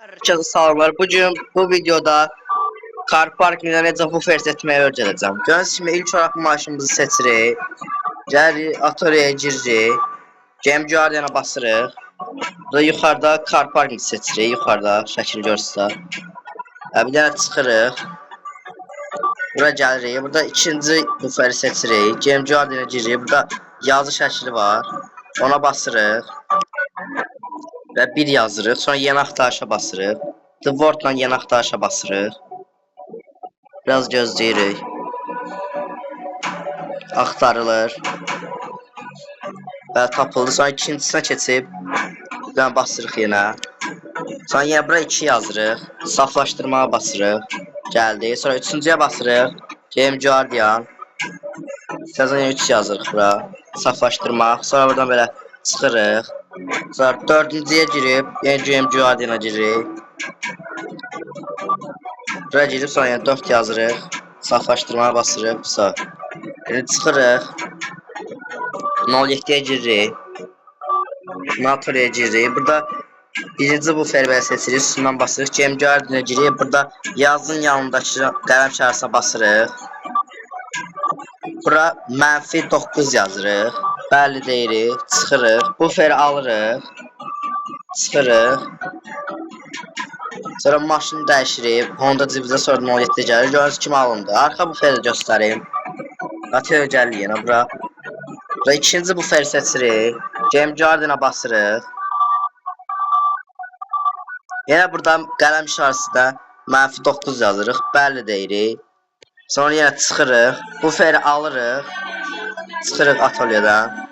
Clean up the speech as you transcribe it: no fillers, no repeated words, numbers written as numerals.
Herkese selamlar. Bugün bu videoda car parkingdə necə buffer etməyi öyrədəcəm. Gördüyünüz kimi ilk olaraq maşınımızı seçirik. Gəlirik, atölyəyə giririk. Game Guardian'a basırıq. Burada yuxarıda car parking seçirik. Yuxarıda şəkil görsəsə. Bir dənə çıxırıq. Bura gəlirik. Burada ikinci bufferi seçirik. Game Guardian'a giririk. Burada yazı şəkli var. Ona basırıq. Və 1 yazırıq. Sonra yeni axtarışa basırıq. The Word-la yeni axtarışa basırıq. Biraz gözləyirik. Axtarılır. Və tapıldı. Sonra ikincisinə keçib bir dənə basırıq yenə. Sonra yenə bura 2 yazırıq. Saflaşdırmağa basırıq. Gəldi. Sonra üçüncüyə basırıq. Game Guardian. Sonra 3 yazırıq bura. Saflaşdırmaq. Sonra buradan belə çıxırıq. Sonra dördüncüyə girib yenə Game Guardian'a giririk. Buraya girib sonra yenə 4 yazırıq. Saflaşdırmağa basırıq. Sonra çıxırıq. 07'ye giririk. Atölyəyə giririk. Burada birinci buferi belə seçirik. Üstündən basırıq. Game Guardian'a giririk. Burada yazın yanındakı qələm işarəsinə basırıq. Bura -9 yazırıq. Bəli deyirik. Çıxırıq. Buferi alırıq. Çıxırıq. Sonra maşını dəyişirik. Honda cibizə sonra 07'də gəlir. Gördüyünüz kimi alındı. Arxa buferi göstəreyim. Atölyəyə gəlir yenə bura. Burada ikinci buferi seçirik. Game Guardian'a basırıq. Yenə burada qələm işarəsində -9 yazırıq. Bəli deyirik. Sonra yenə çıxırıq. Buferi alırıq. Çıxırıq atölyədən.